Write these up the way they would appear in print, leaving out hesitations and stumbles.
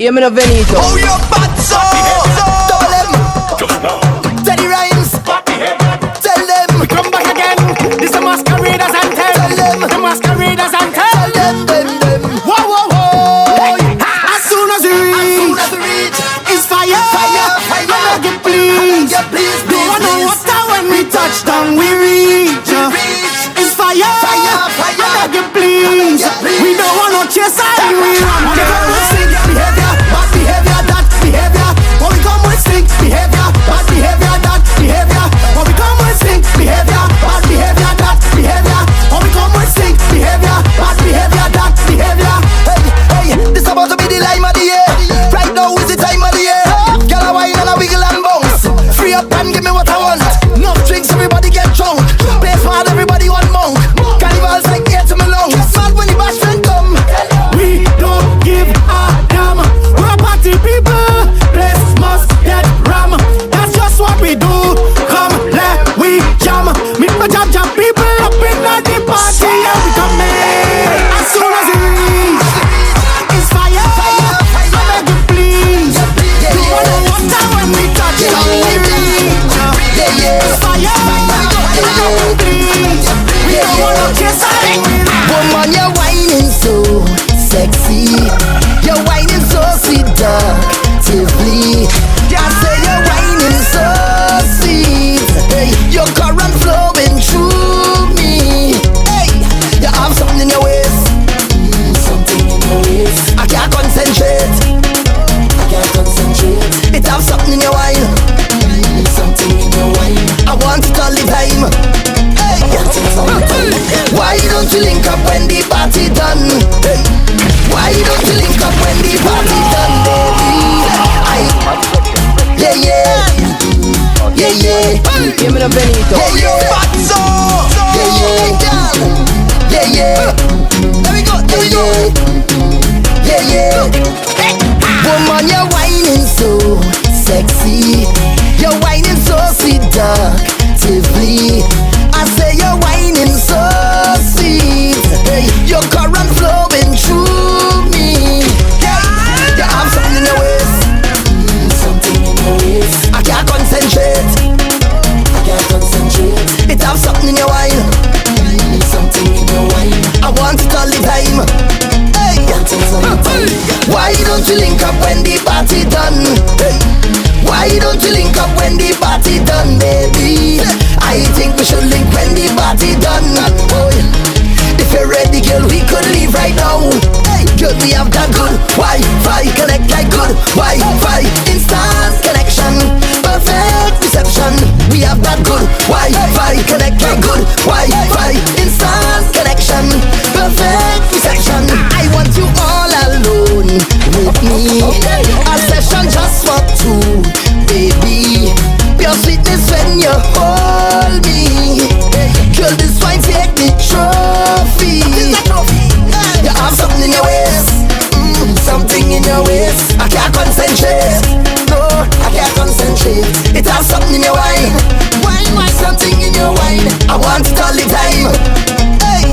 Io me ne ho venito. Oh, you're bad, so double M. Teddy Rhymes. Tell them We come back again. This the masqueraders and Tell them. the masqueraders and Tell them. Whoa, whoa, whoa. As soon as we reach, it's fire. I beg you, please. Don't want no water when we touch down. We reach. It's fire. I beg you, please. We don't want no chaser. We run. Behavior, bad behavior, that behavior. When we come with stink behavior, bad behavior, that behavior. When we come with stink behavior, bad behavior, that behavior. When we come with stink behavior, bad behavior, that behavior. Hey, this about to be the lime of the year. Right now is the time of the year. Girl, a wine and a wiggle and bounce. Free up and give me what I want. Enough drinks, everybody get drunk. Play smart, everybody want monk. Carnival's like air to my lungs. Mad when the bash friend come. We don't give a damn. We're party people. Place must get ram. That's just what we do. Come, let we jam. Meet my jam people up in the party and we come in. As soon as we reach, it's fire. I beg you, please. You wanna water when we touch down. We reach. It's fire. I beg you, please. We don't wanna chase our Woman, you're whining so sexy. You're whining so seductively. I say you're whining so sweet. Hey, your current flowing through me. Hey, you have something in your waist. Something in your waist. I can't concentrate. It have something in your wine. Something in your wine. I want it all the time. Hey, why don't you link up when the party done? Hey, why don't you link up when the party done, baby? Io me ne ho venito. There we go. Woman, you're whining so sexy. You're whining so seductively. I say you're whining so sweet. Hey, your current flowing through me. Yeah, you have something in your waist. Something in your waist. I can't concentrate. It have something in your wine. Something in your wine. I want it all the time. Hey, why don't you link up when the party done? Hey, why don't you link up when the party done, baby? I think we should link when the party done. Oh, if you're ready, girl, we could leave right now. Hey, girl, we have that good Wi-Fi, connect like good Wi-Fi, instant connection, perfect reception. We have that good Wi-Fi, connect like good Wi-Fi, instant connection, perfect reception. I want you all alone with me. A session just for two, baby. Pure sweetness when you hold me. Girl, this wine take the trophy. You have something in your waist. Something in your waist. I can't concentrate. No, I can't concentrate. It has something in your wine. Wine, something in your wine. I want it all the time. Hey,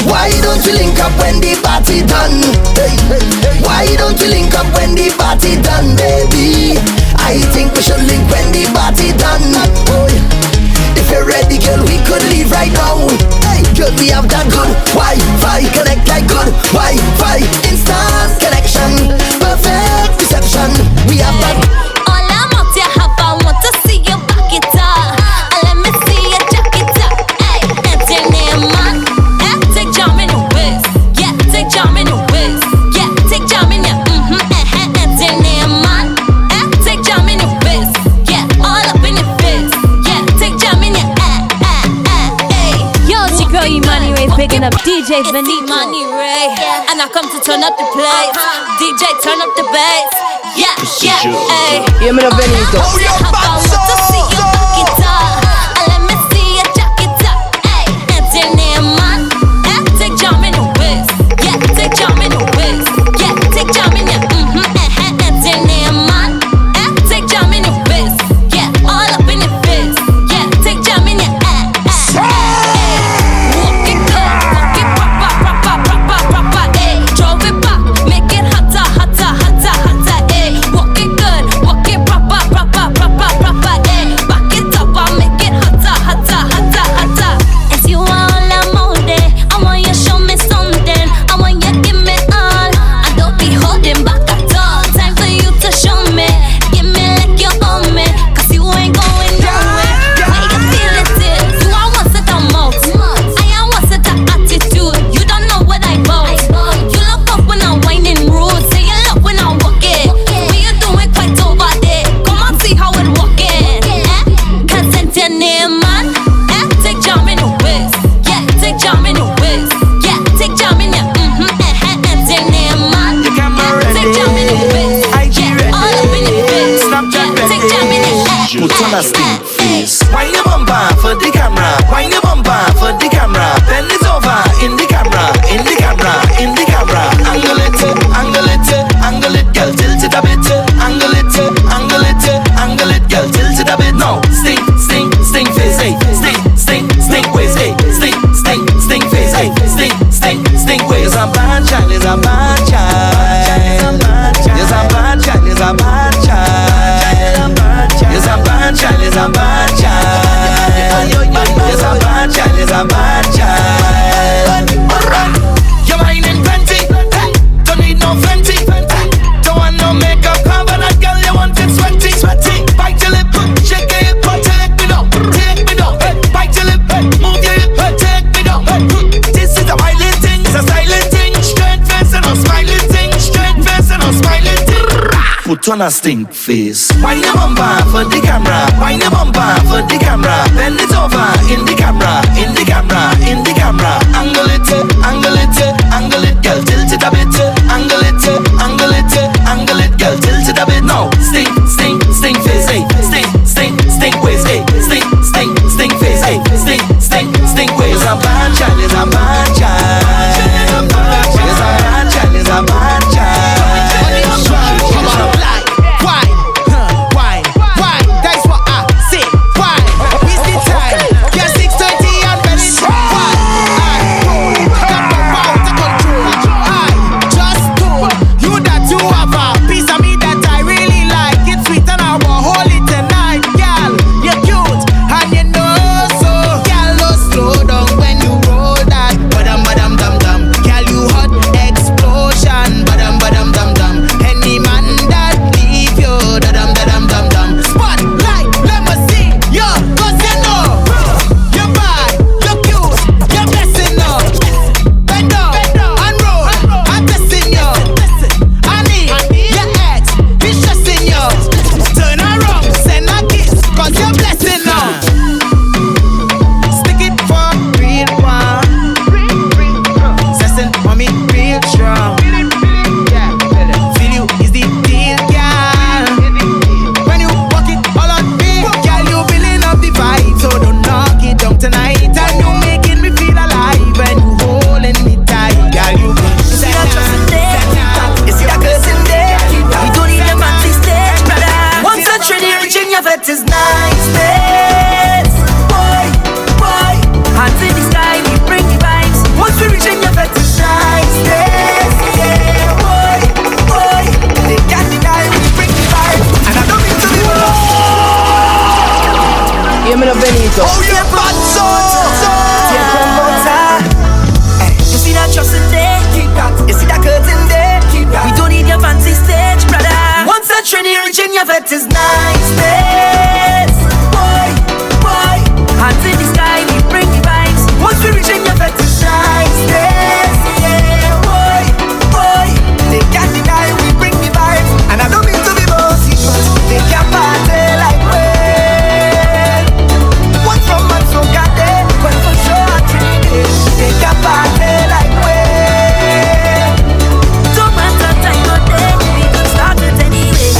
why don't you link up when the party done? Hey, why don't you link up when the party done, baby? I think we should link when the party done. Oh, if you're ready, girl, we could leave right now. Hey, girl, we have that good Wi-Fi, connect like good Wi-Fi, instant connection, perfect reception. We have that. All I'm out here have, I want to see you back it up. Let me see you jack it up. Hey, and your name, man. Take jam in your waist. Yeah, take jam in your waist. Yeah, take jam in your and your name, man. Take jam in your waist. Yeah, all up in your face. Yeah, take jam in your Yo, it's your girl Imani Ray picking up DJ Benito. Imani Ray, and I come to turn up the place. DJ, turn up the bass. Yeah, hey. Io me ne ho venito. Oh, you're bad, so Let me see you jack it up. Hey, and your name, man. Take jam in your waist. Yeah, take jam in your waist. Yeah, take jam in your and your name, man. Take jam in your waist. Yeah, all up in your face. Yeah, take jam in your walk it good, walk it rock, hey. Drove it back, make it hotter, hotter. on a stink face. Wine your bumper for the camera. Wine your bumper for the camera. Bend it over in the camera. In the camera. In the camera. Angle it, angle it, angle it, girl. Tilt it a bit. Angle it, angle it, angle it, girl. Tilt it a bit. No, stink, stink, stink face. Hey, stink, stink, stink ways. Hey, stink, stink, stink face. Hey, stink, stink, stink ways. It's a bad child. It's a bad child. It's a bad child. It's a bad child. It's a bad child. It's a bad child. It's a bad child. It's a bad child. You're whining plenty. Don't need no Fenty. Don't want no makeup cover. That girl you want it sweaty. Bite your lip, shake your hip, take me down, take me down. Bite your lip, move your hip, take me down. This is a violent thing, it's a silent thing. Straight face and a smiling thing. Straight face and a smiling thing. Put on a stink face. Wine your bumper for the camera. Wine your bumper for the camera. Bend it over in the camera. In the camera. In the camera. Angle it, angle it, angle it, girl. Tilt it a bit. Angle it, angle it, angle it, girl. Tilt it a bit. No, stink, stink, stink face. Hey, stink, stink, stink ways. Hey, stink, stink, stink face. Hey, stink, stink, stink ways. It's a bad child. It's a bad child. It's a bad child. It's a bad child. That's what I say. Why? Waste the time. You're 6:30 and ready. Why? Got my mouth to control. I just told you that you have a piece of me that I really like. It's sweet and I will hold it tonight, girl. You're cute and you know so. Girl, no slow down when you roll that. Badam badam dum dum. Girl, you hot explosion. Badam badam dum dum. Any man that leave you, dadam dadam dum dum. Spotlight, let me see you, 'cause you know you're bad, you're cute, you're blessing up. Bend down and roll, I'm blessing you. I need your ex, he's stressing you. Turn around, send a kiss, 'cause you're blessing up. Stick it for real one. Sessin' on me real strong. Feel you is the deal, girl. When you walk it all on me, girl, you building up the vibe. So don't knock it down tonight. And you making me feel alive. And you holding me tight, girl. You See that dressing there? You see that curtain there? We don't need a fancy stage, brother. Once a trinity reaching your vet is nice, babe. Boy, boy, hands in the sky, we bring the vibes. Once we reaching your vet is nice, babe. Yeah, boy, boy, they can't deny we bring the vibes. And I don't mean to be Bienvenido Benito. oh, yeah, bad take one more time. You see that dressing there? Keep that. You see that curtain there? Keep that. We don't need your fancy stage, brother. Once a trinity reaching your vet is nice, babe. Boy, boy, hands in the sky, we bring the vibes. Once we reaching your vet is nice, babe. Yeah, boy, boy, they can't deny we bring the vibes. And I don't mean to be bossy, but they can't party like we. One from man so goddamn, but for sure Trinity, they can't party like we. Don't matter time or day, we can start it anyway.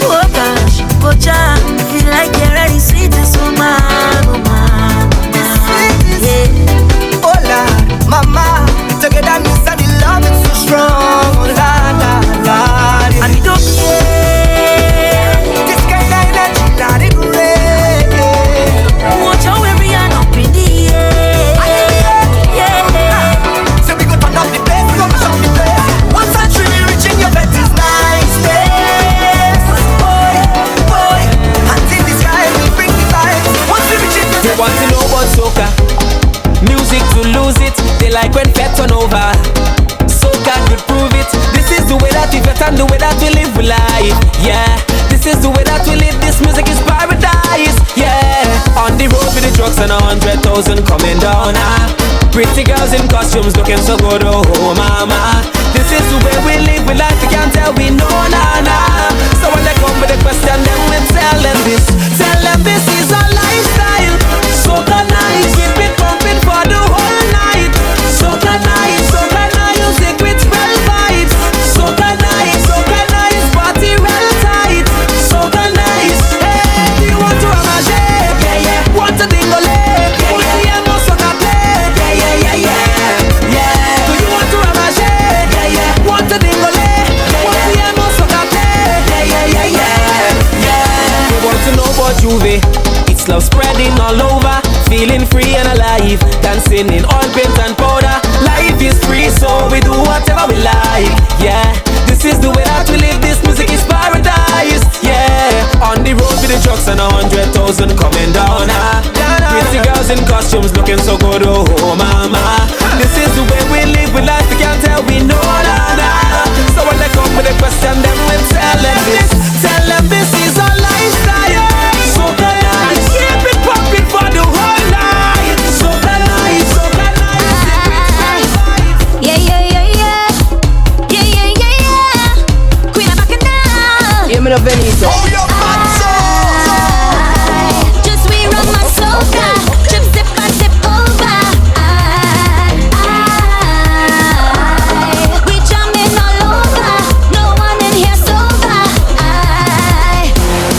Oh gosh, oh Jah, feel like you're ready, sweet as oh man, oh man, yeah. Oh Lord, mama, togetherness and the love is so strong, oh Lord, Lord, and we don't care. This kind of energy, not it great. Watch how we run up in the air, yeah. So we go turn up the place, we go push up the place. Once a tree reaching your vet is nice, babe. Boy, boy, hands in the sky, we bring the vibes. Once we reaching your They want to know about soca, music to lose it. They like when fed turn over. Soca could prove it. This is the way that we vet and the way that we live life. Yeah, this is the way that we live. This music is paradise. Yeah, on the road with the drugs and 100,000 coming down. Pretty girls in costumes looking so good. Oh mama, this is the way we live. We life. We can't tell we know nah. So when they come with a question, then we tell them this. Tell them this is our lifestyle. Soca night, keep it pumping for the whole night. Soca night, music with real vibes. Soca night, party real tight. Soca night, hey, do you want to have a groovy. It's love spreading all over, feeling free and alive, dancing in all paint and powder. Life is free, so we do whatever we like. Yeah, this is the way that we live. This music is paradise. Yeah, on the road with the trucks and 100,000 coming down. Pretty girls in costumes looking so good. Oh mama, this is the way we live. With life we can't tell, we know that. So when they come with a question, then we tell them this is our lifestyle. So nice, keep it popping for the whole night. So nice, so nice. Yeah, yeah, yeah, yeah. Yeah, yeah, yeah, yeah. Queen of Bacchanal. Give me the Benito. Just rerun my soca. Trip, sip, and tip over. We jamming all over. No one in here sober.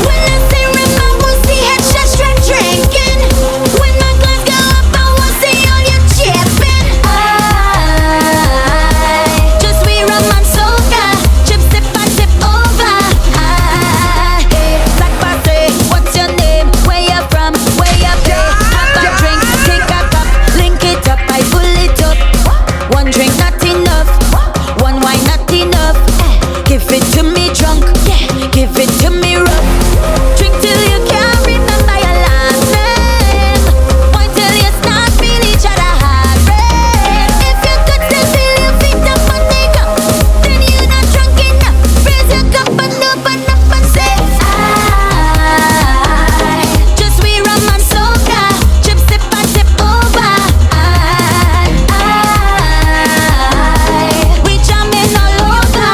When I say rip, I won't see headshot straight drinking. When my glass go up, I won't see all your chipping. Just rerun my soca. Trip, sip, and tip over. Black Party, what's your name? Where you from? Where you play? Have a drink, take a cup, link it up, I pull it up. One drink not enough, one wine not enough. Give it to me drunk, yeah, give it to me rough. Drink till you can't remember your last name. Wine till you start feel each other heartbreak. If you could still feel your feet up on the ground, then you're not drunk enough. Raise your cup and up and say I just rerun my soca. Trip, sip, and tip over. We jamming all over.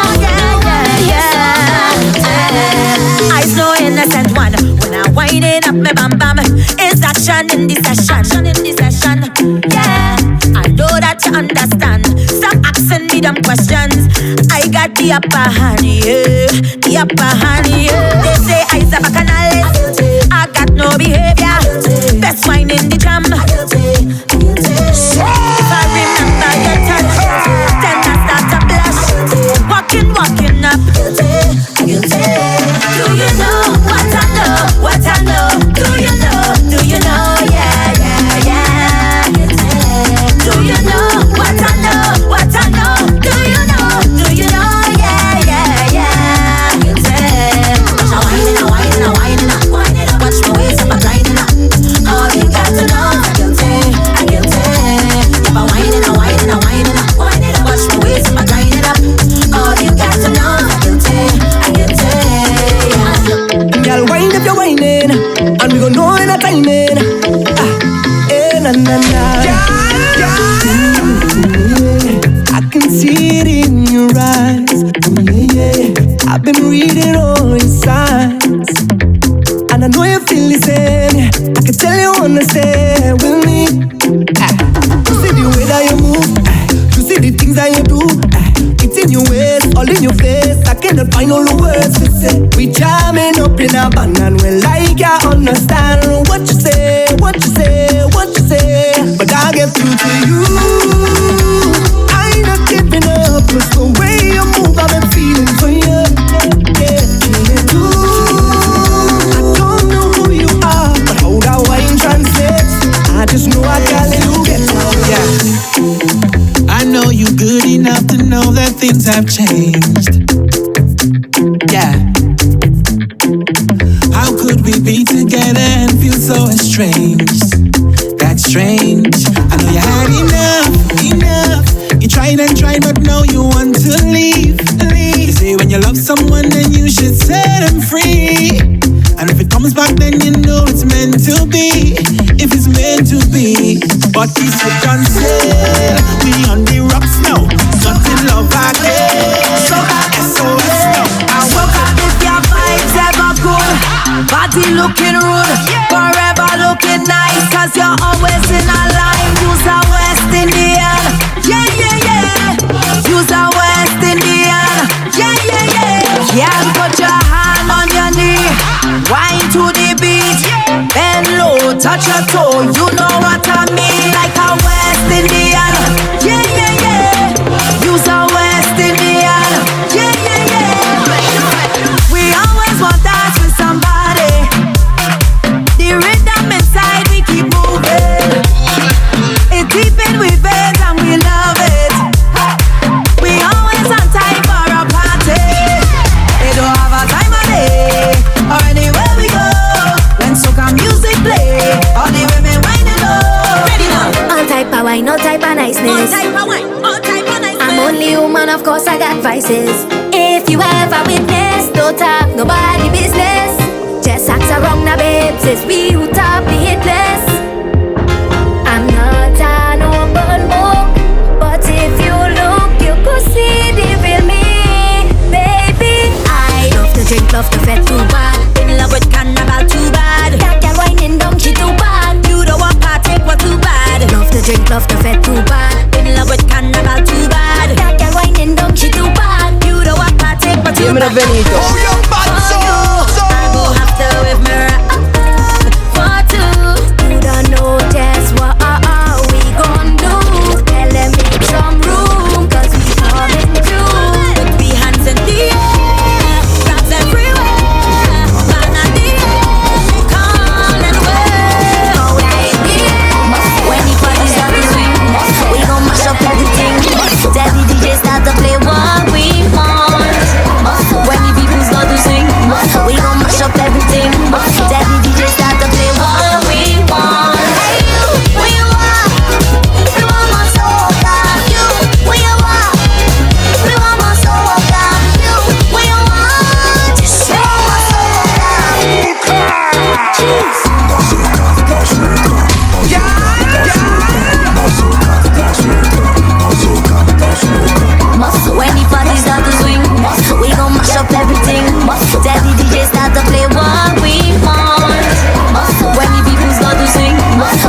I's no innocent one. When I wind it up, me bam bam. It's action in the session. Yeah, I know that you understand. Stop asking me them questions. I got the upper hand, yeah. The upper hand, yeah. They say I's a bacchanalist. I got no behavior. Best wine in the jam. If I remember your touch, then I start to blush. Walking up. Do you know what I know? What I know? Do you know? Do you know? Yeah, yeah, yeah. Do you know what I know? What I know? Do you know? Do you know? Yeah, yeah, yeah. Now whining up. Watch my waist up, I'm grinding up. All you got to know, I can tell. If I'm whining up. Watch my waist up, I'm grinding up. All you got to know, I can tell. Girl, wind up your whining, and we gon' know in a timing. Na na na. I can see it in your eyes. Yeah. I've been reading all your signs, and I know you feel the same. I can tell you wanna stay with me. You see the way that you move, you see the things that you do. It's in your waist, all in your face. I cannot find all the words to say. We jamming up in a band and we like ya understand what you say, what you say, what you say. But I'll get through to you. I ain't not giving up, 'cause the way you move, I've been feeling for you. Yeah, feeling too. I don't know who you are, but how that wine translates, I just know I gotta get out. Yeah. I know you good enough to know that things have changed. Yeah. How could we be together and feel so estranged? That's strange. I know you had enough. You tried and tried, but now you want to leave. You say when you love someone, then you should set them free. And if it comes back, then you know it's meant to be. If it's meant to be. But this you can't say. We on the rocks now. Nothing love again. So SOS now. I woke up if your vibes ever good. Body looking rude. Forever looking nice. 'Cause you're always in a line. Use a West Indian. Yeah, yeah, yeah. Use a West Indian. Yeah, yeah, yeah. Yeah, put your hand on your knee. Wine to the beat. Bend low, touch your toe. You know what I mean. Like a West Indian. Yeah, yeah, yeah. Use a West Indian. Yeah, yeah, yeah. We always want that with somebody. advices. If you ever witness, don't talk nobody business. Just act around now, babes. It's we who top the hit list. I'm not an open book, but if you look, you could see the real me, baby. I love to drink, love to fed too bad. In love with carnival too bad. That girl whining down, she too bad. You don't want party, what too bad. Love to drink, love to fed too bad. In love with carnival too bad. That girl whining down, she too bad. You don't want party, what too bad. Benito. Oh, you bad so. I go after with me for two. You don't know just what we gon' do. Tell them make some room, 'cause we coming through. Put the hands in the air, crowds everywhere. Man on the air, calling away. Oh, baby, when the party's on the swing, we gon' mash up everything. Tell the DJ start to play what we want. When the people start to sing, we gon' mash up everything. Tell the DJ start to play what we want. Hey, you, where you are? We want my soul, got you. Where you are? We want my soul, got you. Where you are? Just show my soul, got you. When the party start to swing, we gon' mash up everything. Tell the DJ start to play what we want. When the people start to sing,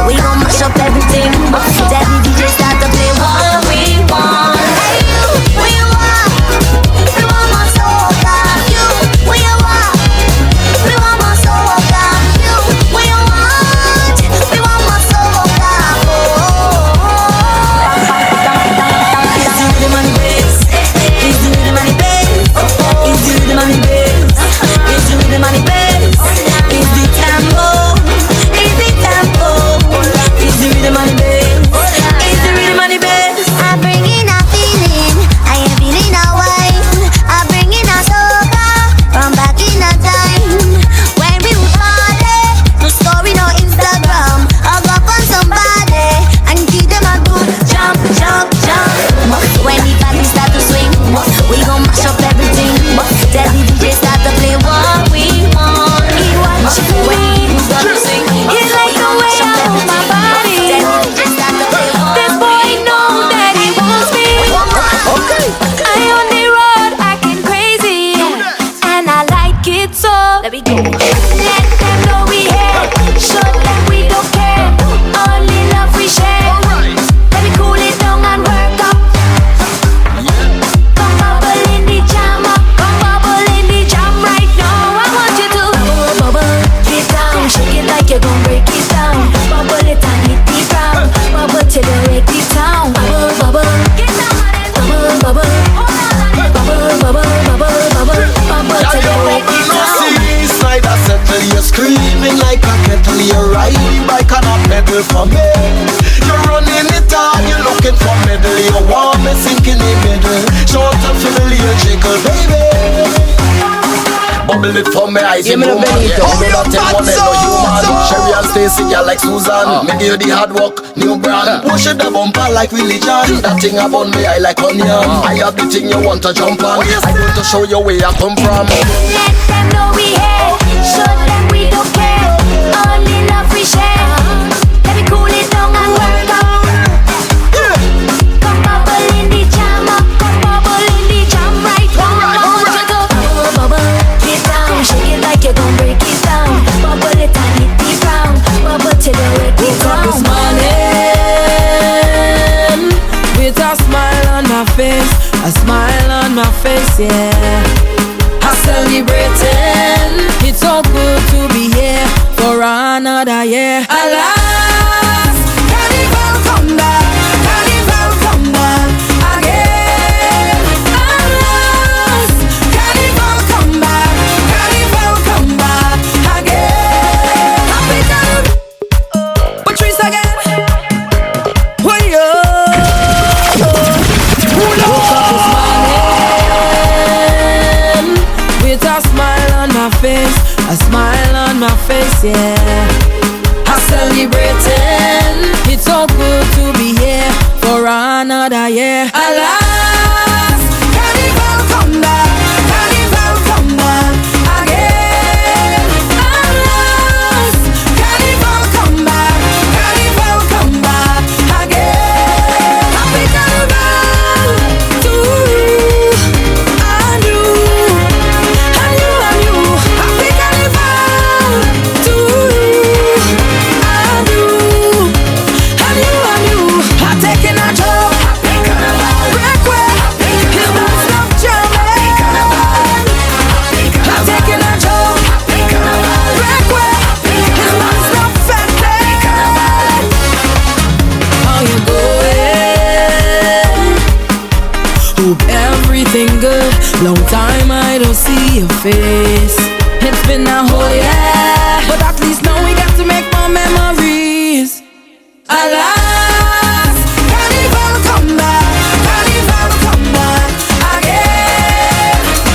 we gon' mash up everything. Tell the DJ start to play what we want. Hey, you, where you are? We want my soul, got you. Where you are? We want my soul, got you. Where you want? We want my soul, got you. Is the money base? Is the money base? Is the money base? Is the money base? Is the tempo? Is the tempo? Is the money base? Is the money base? I bring in a feeling, I am feeling a wine. I bring in a soca from back in a time when we would party. No story, no Instagram. I go on somebody and give them a good jump, jump, jump. When the party start to swing, we gon' mash up everything. Tell the DJ start to play what we want. He watching when we start to sing. He like the way I move my body. Tell the DJ start to play what this boy know that he wants me. I on the road acting crazy, and I like it so. Let me go. Let them know we here. Show them we don't care. Only love we share. Let me cool it down and work up. Come bubble in the jam, come bubble in the jam right now. I want you to bubble, get down, shake it like you're gon' break it down. Bubble it and hit the ground, bubble till you wake the town. Bubble, bubble, get down on it. Bubble, bubble, bubble, bubble, bubble, bubble, bubble till you wake the town. Slide a settle, you're screaming like a kettle. You're riding bike on a pedal for me. You're running it hard, you're looking for middle. You want me sink in the middle. Short up familiar jiggle, baby. Bubble it for me, I see woman. Bubble that tell one no human. Sherry and Stacy, you like Susan. Me give you the hard work, new brand. Push it the bumper like religion. That thing about me, I like onion. I have the thing you want to jump on. I want to show you where I come from. Let them know we here. Show them we don't care. Only love we share. Let me cool it down and work up. Come bubble in the jam, come bubble in the jam right now. I want you to bubble, bubble, get down, shake it like you're gon' break it down. Bubble it and hit the ground, bubble till you wake it down. This morning, with a smile on my face, a smile on my face, yeah. I'm celebrating. It's so good to be here for another year. Alas, carnival come back, carnival come back again. Alas, carnival come back, carnival come back again. Happy time, Patrice again. Woke up this morning with a smile on my face, a smile on my face, yeah. I'm celebrating. It's so good to be here for another year. Alas, carnival your face. It's been a whole year, but at least now we got to make more memories. Alas, carnival come back again.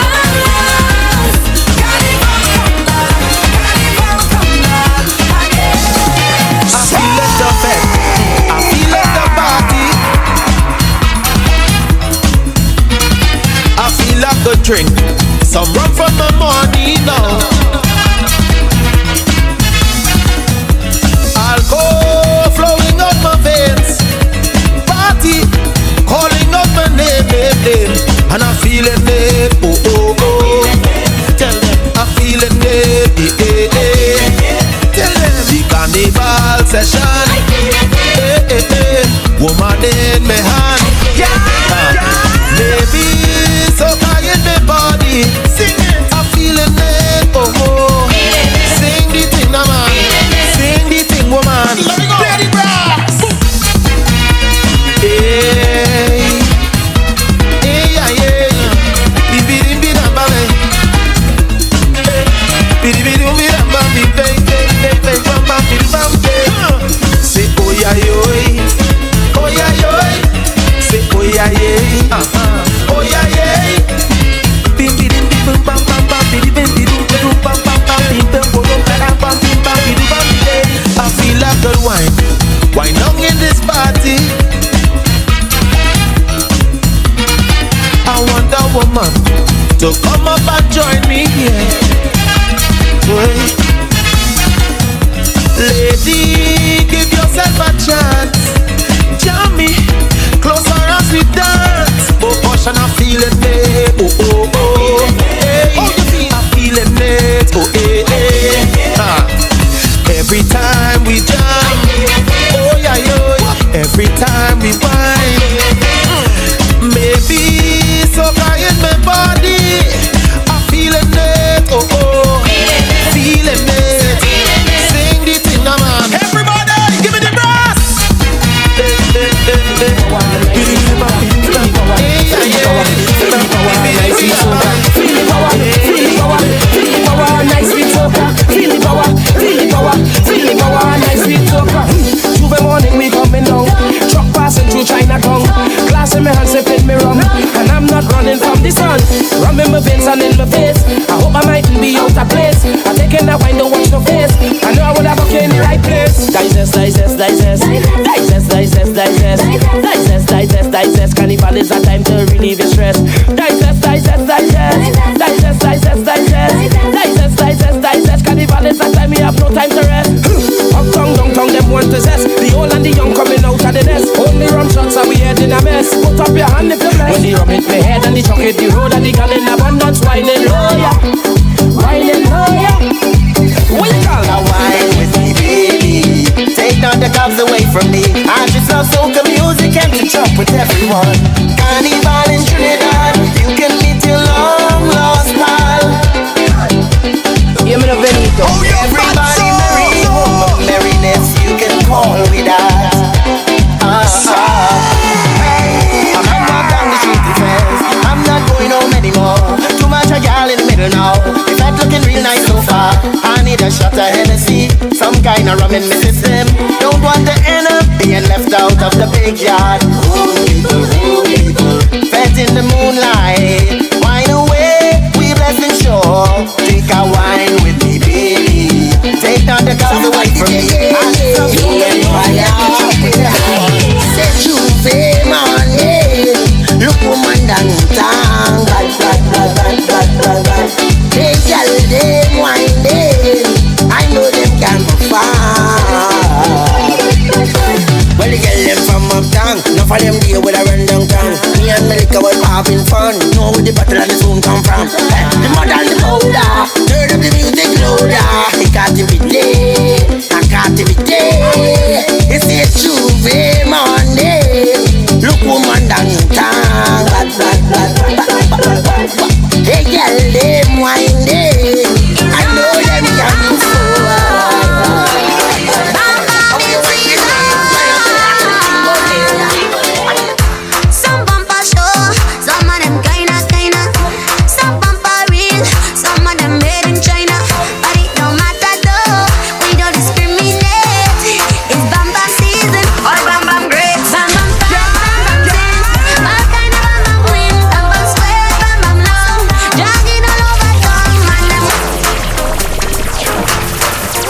Alas, carnival come back again. I feel like the fest, I feel like the party, I feel like the drink, some rum from the morning now. Alcohol flowing up my veins, party calling up my name, and I'm feeling it, oh. Tell them I'm feeling it, Tell them the carnival session, woman in my hand, baby, so high in my body, sing it, I'm feeling it, oh. Sing the thing, man, sing the thing, woman. Let me go. Ready, brass. Hey, yeah. Bidi-bidi-bidi-bam, bidi-bidi-bidi-bam, bidi-bam, say oh yeah, say oh yeah, oh yeah. I feel like good wine on in this party. I want a woman to come up and join me here. Lady, give yourself a chance. Jam me closer as we dance. Oh, gosh, and I'm feeling it. Oh, hey. I'm feeling it. Oh, hey. Every time we jam, oh yeah, every time we whine, maybe so high in my body, I'm feeling it, oh, feeling it, sing the thing, man. Everybody, give me the brass. Tuesday morning we coming down, truck passing through Chinatown, glass in my hand sipping me rum, and I'm not running from the sun. Rum in my veins and in my face, I hope I mightn't be out of place. I taking that wine, don't watch no face, I know I would have okay in the right place. Digest, carnival is a time to relieve your stress. Digest, carnival is a time we have no time to rest. Uptown, downtown, them want to zest. The old and the young coming out of the nest. Only rum shots and we head in a mess. Put up your hand if you bless. When the rum hit my head and the truck hit the road and the gun in abundance, whining low, yeah. What you call a wine with me, baby? Take down the gloves away from me. I just love soca music and to jump with everyone. Carnival in Trinidad, you can meet your long lost pal. Give me the Benito. Oh, everybody merry, woman, merriness, you can call me that. I'm not down the street defense, I'm not going home anymore. Too much a gal in the middle now. If that looking real nice so far, I need a shot of Hennessy, some kind of rum in my system. Don't want to end up being left out of the big yard. Ooh, people, fed in the moonlight. Wine away, we blessing sure. Drink a wine with me, baby. Take down the girls away from me. Set you fame on it. Look woman downtown. Bad. They tell them wine them. I know them can perform. Well, the girl them from uptown. Enough of them deal with a run downtown. Me and Melika was having fun. Know with the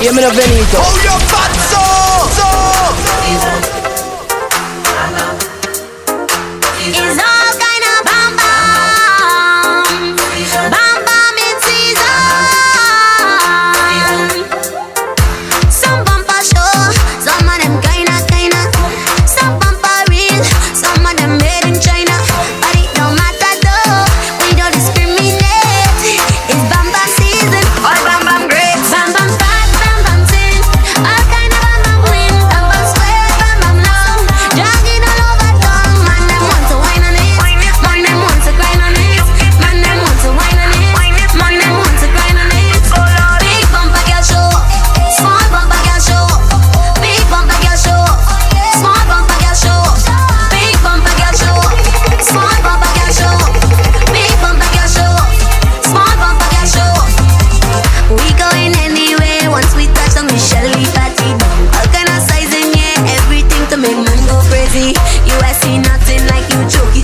Yeah, me no Benito. Oh, your fat so. It's all kind of bam bam. Bam bam in season. Some bumper show, some of them kinda. Some bumper real, some of them made in China. But it don't matter though, we don't discriminate. It's bam bam season, all bam bam great. Bam bam fat, bam bam thin, all kind of bam bam win. Bam bam square, bam bam long, jogging all over town. Man them want to wine on it, man them want to grind on it, man them want to wine on it, man them want to grind on it. Big bumper girl show, small bumper girl show, big bumper girl show, small bumper girl show, big bumper girl show, small bumper girl show, big bumper girl show, small bumper girl show. We going anywhere once we touch on Michelle, we party down. All kind of sizing, yeah, everything to make man go crazy. You I see nothing like you jokey.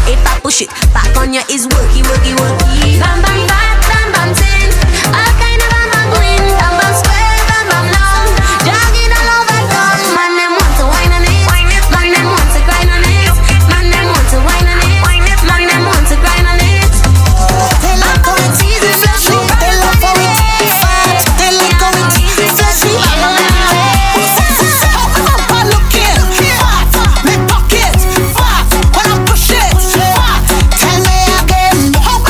If I push it back on you is worky. Bam bam fat, bam bam thin, all kind of bam bam win. Bam bam square, bam bam long, jogging all over town. Man them want to wine on it, man them want to grind on it, man them want to wine on it, man them want to grind on it. They like how it's easy, flashy. They love how it's fat. They like how it's flashy. Papa looking fat, me pocket fat. When I push it fat, tell me again.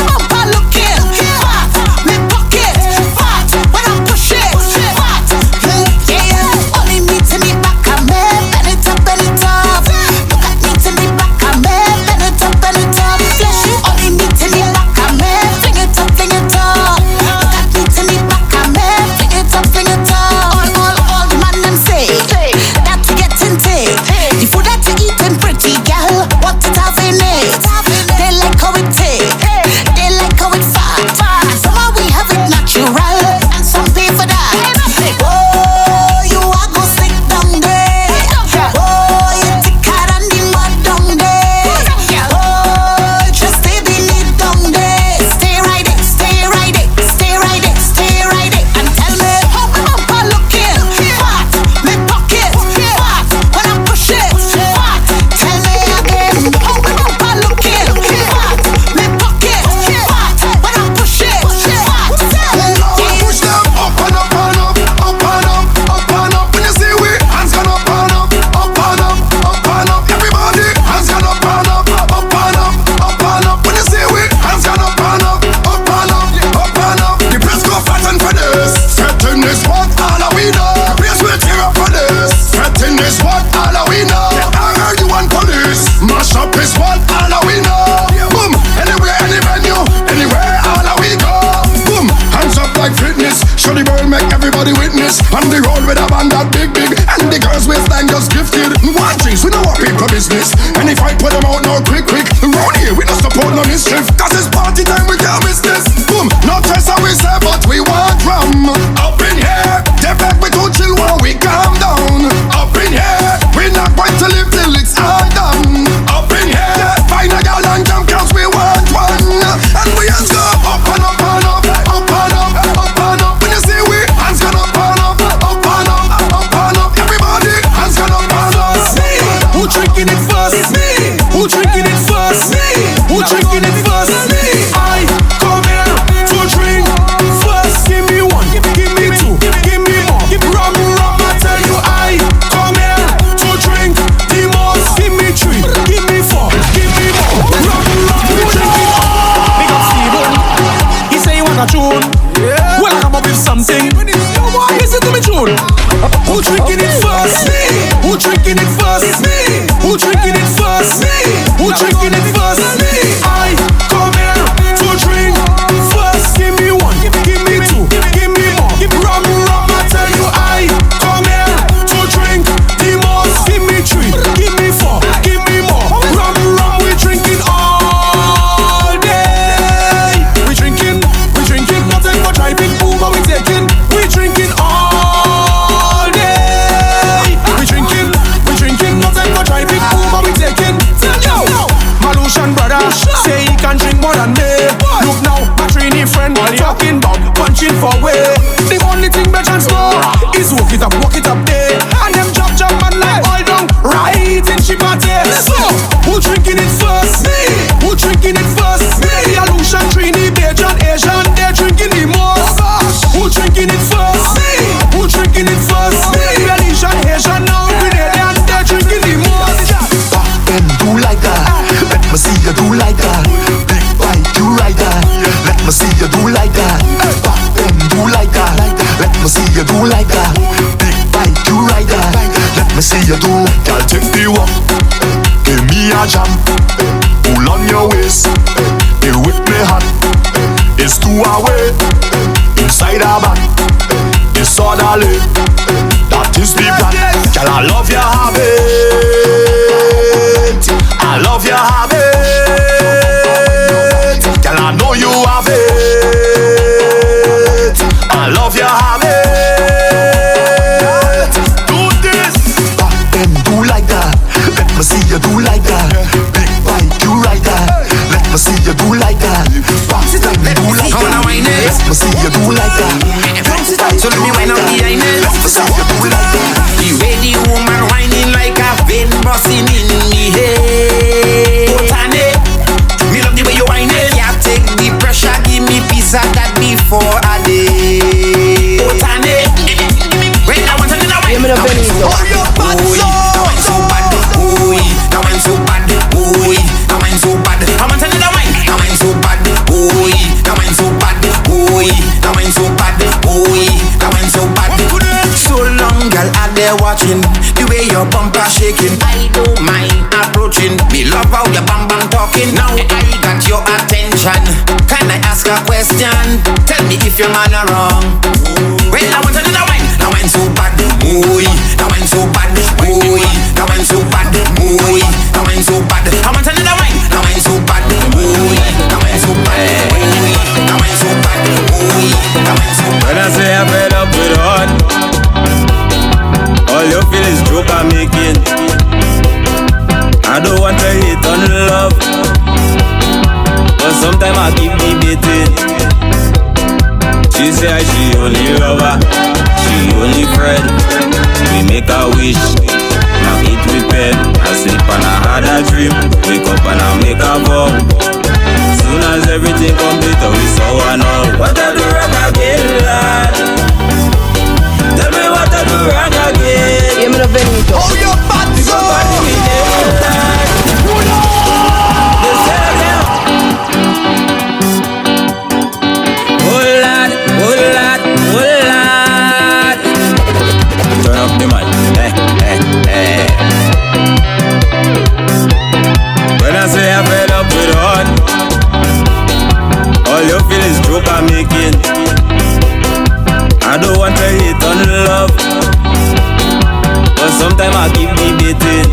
Papa looking fat, me pocket fat. When I push it fat, yeah. Only me to me back a me, bend it up. Look at me to me back a me, bend it up. Flashy. Only me to me back a me, fling it up. Look at me to me back a me, fling it up. All the man them say that to get into the food that you eating, pretty girl. What it have in it? They like how it take, they like how it fat. Some of we have it natural, and some pay for that. Oh, you are go sit down there. Oh, you thicker than the mud down there. Oh, just stay beneath down there. Stay right it, and tell me how Papa looking fat, me pocket fat. When I push it fat, tell me again. How Papa looking fat, me pocket fat. When I push it fat, Push them up and up and up, up and up, up and up. When you see we hands gone up and up, up and up, up and up. Everybody hands gone up and up, up and up, up and up. When you see we hands gone up and up, up and up, up and up. The place go fatten for this. Fatten is what all we know. The place will tear up for this. Fatten is what all we know. I heard you want police. Mash up is what all we know. Boom, anywhere, any venue, anywhere all we go. Boom, hands up like fitness. Show the world, make everybody witness. On the road with a band that big, and the girls waistline just gifted. One drinks, we know what people business. And if I put them out now quick. Round here, we don't support no mischief. Cause it's party time, we can't miss this. Boom, not just how we say, but we want rum. Up in here, they back we too chill while we calm down. Up in here, we not going to live till it's all done. Up in here, find a girl and jump cause we want one. And we hands go up and up and up, up and up, up and up. When you see we hands gone up and up, up and up, up and up. Everybody hands gone up and up. Who drinking it first? Me. Who drinking it first? Me. Who drinking it first? Me. I come here to drink first. Give me one, give me two, give me more. Rum, I tell you I come here to drink the most. Give me three, give me four, give me more. Rum, we drinking all. Big up Steven. He say he want a tune. Well, I come up with something. Listen to me tune. Who drinking it first? Me. Who drinking it first? Me. Who drinking it first? Me. Who drinking it first? Me. I come here to drink first. Give me one, give me two, give me more. Rum, I tell you I come here to drink the most. Give me three, give me four, give me more. Rum, we drinking all day. We drinking nothing but driving Uber. We taking, we drinking all day. We drinking a trainee friend talking about punching for way. The only thing Belgians know is walk it up there. And them chop man like oil down right in she party. So, who drinking it first? Me. Who drinking it first? Me. The Aleutian, Trini, Belgian, Asian, they're drinking the most. Who drinking it first? Me. Who drinking it first? Me. The Aleutian, Asian, now Grenadian, they're drinking the most. Back then, do like that. Let me see you do like that. Big bike, you like that. Let me see you do like that. Back then, do like that. Let me see you do like that. Big bike, you like that. Let me see you do. Girl, take the walk. Give me a jam. Pull on your waist. Be with me hot. It's 2 away. Inside a back. It's orderly. That is the plan. Girl, I love your habit. I love your habit. Girl, I know you have it. I love your habit. Do this. Back then, do like that. Let me see you do like that. Big bike, you like that. Let me see you do like that. Back then, do like that. Let me see you do like that. So let me wind up the highness. Let me see you do like that. The way the woman whining like a vein busting in me head. Botany, me love the way you whine it. Can't take the pressure, give me piece of that before I day. Botany, when I want to know why. Now I'm so bad, now I'm so bad, boy. Now I'm so bad, boy. Now I'm so bad. I want to know why. Now I'm so bad, boy. Now I'm so bad, boy. Now I'm so bad, boy. Now I'm so bad. So long, girl, out there watching the way your bumper shaking. I don't mind approaching. Me love how your bam bam talking. Now I got your attention. Can I ask a question? Tell me if your man are wrong. Well, I want to know why. Now I'm so bad, boy. Now I'm so bad, boy. Now I'm so bad, boy. Now I'm so bad. I want to know why. Now I'm so bad, boy. Now I'm so bad, boy. Now I'm so bad, boy. Now I'm so bad. When I say I'm fed up with heart, all you feel is joke I'm making. I don't want to hate on love, but sometimes I keep debating. She say she only lover, she only friend. We make a wish, now eat with pen. I sleep and I had a dream, wake up and I make a vow. Soon as everything complete, we saw one all. What I do wrong again, lad? Tell me what I do wrong again. Give me the Benito. Oh, you're bad, so. Oh lad, oh lad, oh lad. Turn up the mic. When I say I'm fed up with heart, all you feel is joke I'm making. I don't want to hate on love, but sometimes I keep debating.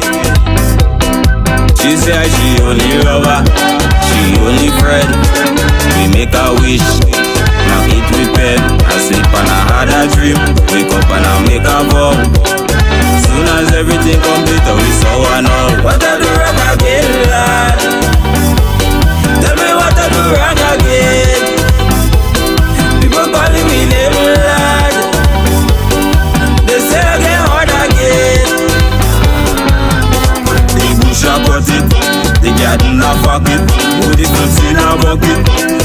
She say she only lover, she only friend. We make a wish, now eat with pen. I sleep and I had a dream, wake up and I make a vow. Soon as everything complete, we saw one all. What I do wrong again, lad? Tell me what I do wrong again. People calling me name, lad. They say I get hard again. The bush a cut it, the garden a fuck it, put the clothes in a bucket.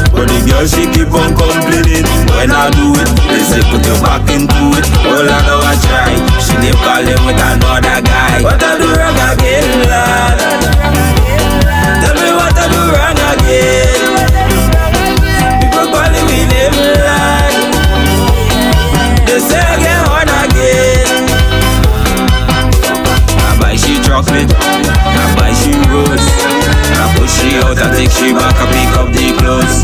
But the girl she keep on complaining. When I do it, they say put your back into it. All I know I try, she dey calling with another guy. What I do wrong again, lad? Tell me what I do wrong again. People calling me name, lad. They say I get hard again. I buy she chocolate, I buy she rose. I push she out, I take she back, I pick up the clothes.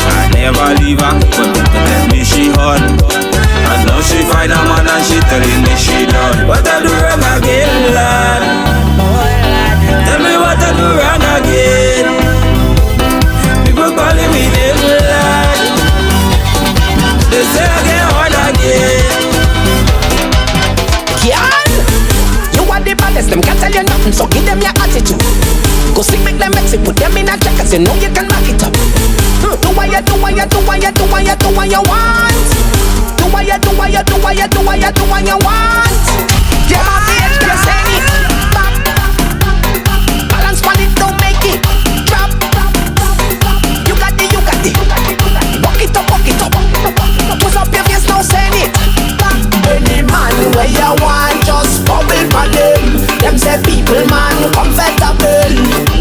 I never leave her, but people tell me she hot. And now she find a man and she telling me she done. What I do wrong again, lad? Tell me what I do wrong again. People calling me name, lad. They say I get hard again. Girl, you are the baddest, them can't tell you nothing, so give them your attitude. Go sick, make them mix it, put them in a check, cause you know you can back it up. Do what you do what you do what you do what you want. Do what you do what you do what you do what you do what you want. Yeah, my bitch, just sing it. Back. Balance on it, don't make it drop. You got it, you got it. Walk it up, walk it up. Push up your face, now send it back. Any man where you want, just bubble for them. Them say people man comfortable.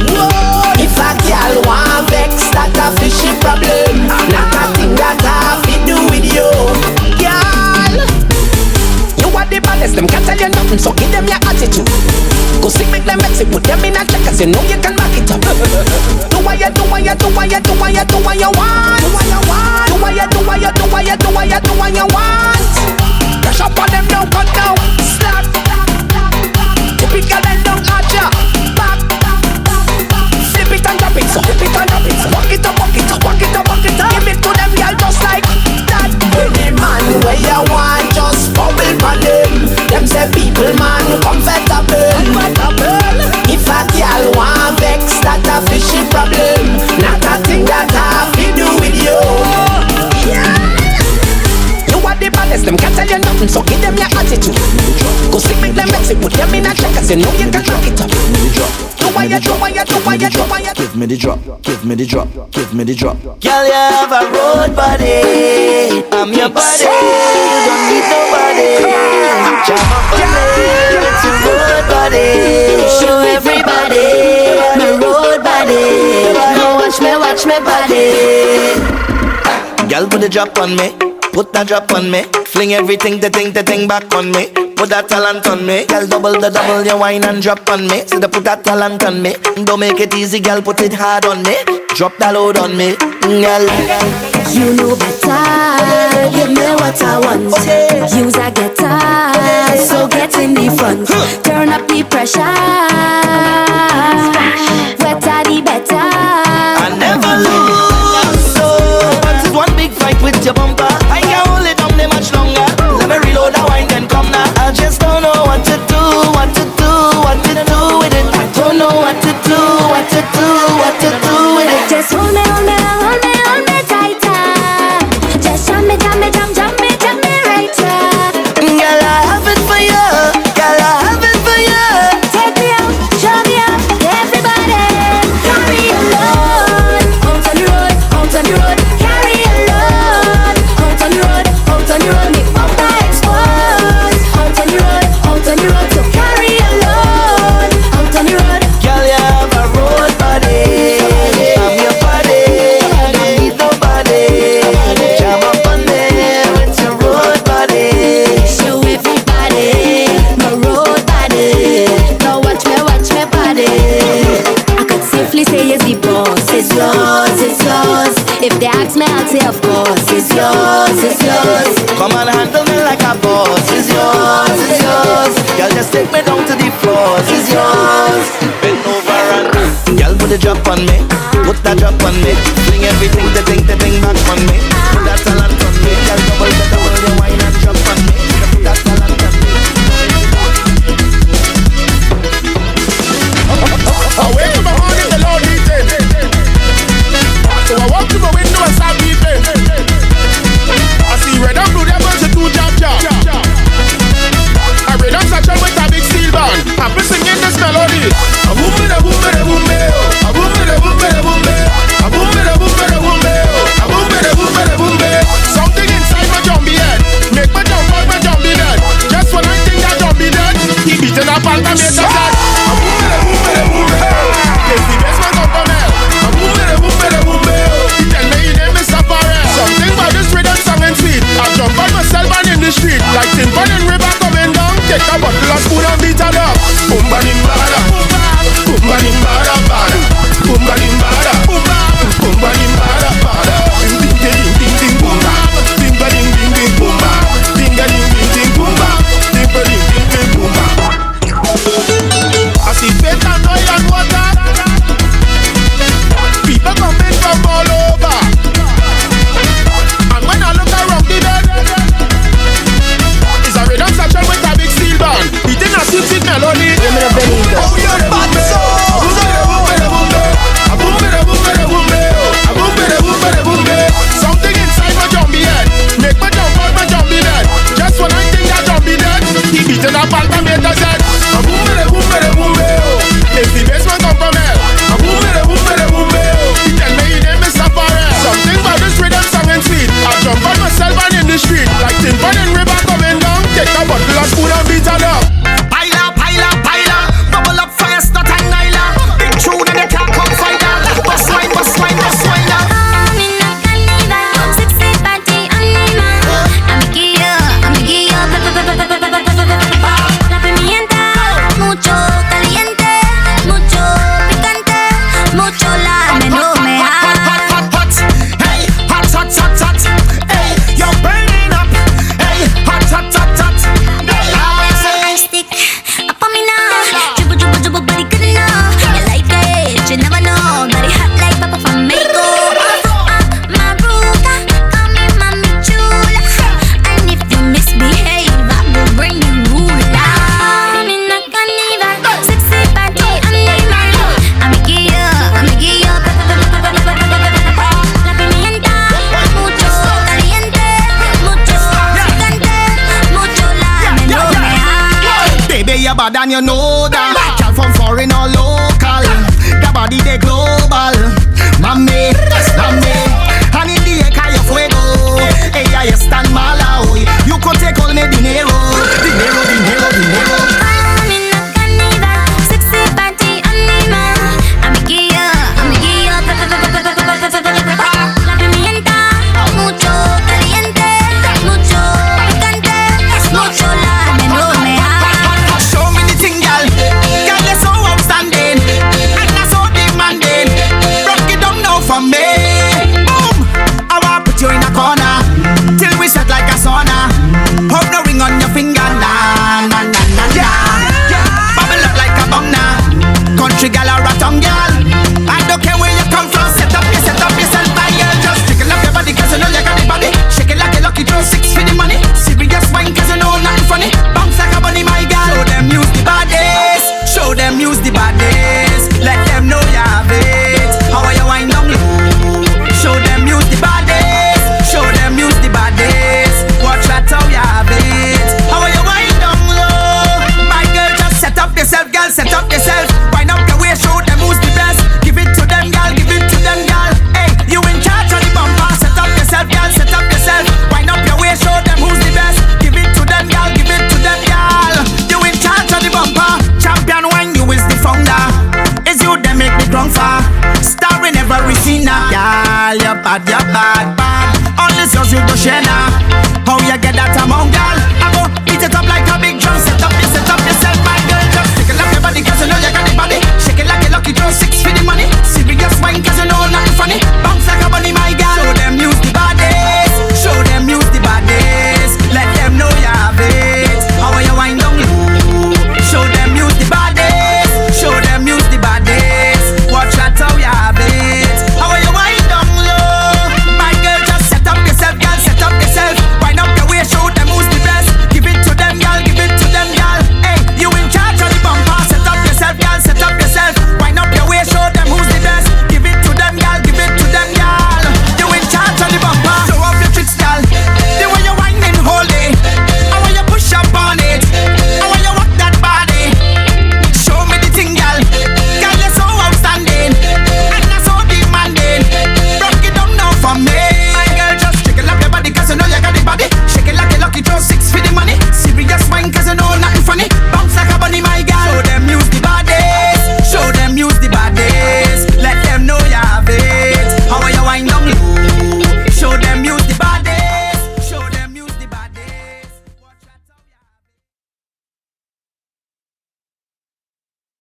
Whoa, if a girl want vex, that a fishy problem. Not a thing that I fit do with you, girl. You are the baddest, them can't tell you nothing, so give them your attitude. Go sick, make them vex it, put them in a check, cause you know you can back it up. Do what you do what you do what you do what you do what you want. Do what you want. Do what you do what you do what you do what you do what you want. Press up on them, don't cut down. Slap. Tip it, girl, then don't arch ya. Back. Flip it and drop it, so flip it and drop it. So walk it up, walk it up, walk it up, walk it up. Give it to them, girl, just like that. Any man where you want, just bubble for them. Them say people man comfortable. If a girl want vex, that a fishy problem. Not a thing that I fi do with you. Yeah. You are the baddest, them can't tell you nothing, so give them your attitude. Go sick, make them vex it, put them in a check, cause you know you can track it up. Do what you do what you do what you do what you do. Give me the drop, give me the drop, give me the drop. Girl, you have a road body. I'm your body. You don't need nobody. Jam up on me with your road body. Show everybody my road body. Now watch me body. Girl, put the drop on me. Put that drop on me. Fling everything, the thing back on me. Put that talent on me. Girl, double the double, you wine and drop on me. So they put that talent on me. Don't make it easy, girl, put it hard on me. Drop that load on me, girl. You know better, give me what I want. Use a guitar, so get in the front. Turn up the pressure, wetter the better. I never lose, so once it's one big fight with your bumper, I can't hold it down there much longer. Let me reload the wine, then come now. I just don't know what to do, what to do, what to do with it. I don't know what to do, what to do, what to do with it. Just hold me tighter. Just jam me right here. Girl, I have it for you. Girl, I have it for you. Take me out, show me out, everybody. Carry a load, out on the road, out on the road. Carry a load, out on the road, out on the road. Make bumper expose, out on the road, out on the road. So carry a load, out on the road. Girl, you have a road body. I'm your body. I don't need nobody. Jam up on there with your road body. Show everybody my road body. Now watch me body. I could safely say it's the boss. It's yours, it's yours. If they ask me, I'll say of course. It's yours, it's yours. Come and handle me like a boss. It's yours, it's yours. Girl, just take me down to the floor. It's yours. Bend over and girl, put the drop on me. Put that drop on me. Fling everything, the thing back on me. Put that talent on me. Girl, double the double, the wine and drop on me. Put that talent on me. I wake up my heart in the Lord beating. So I walk to my window and start beating. I see red and blue, they're bunch of two jab. I read on such with a big steel band. I'm singing this melody. A boom, a boom, a boom, a boom, a boom, a boom, a boom, a boom, a boom, a boom, a boom, a boom, a boom, a boom, better than you know that. Girl from foreign or local, the body they global. Mami, mami, and in the eka you fuego. Hey, I stand mala hoy. You could take all me dinero, dinero, dinero, dinero. I'm in a carnival, sexy party animal. I'm a gear, la pimienta, mucho caliente, mucho picante, mucho la menorrea. Show me the thing, girl. Girl, you're so outstanding, and you're so demanding. Rock it down now for me. Boom, I wanna put you in a corner.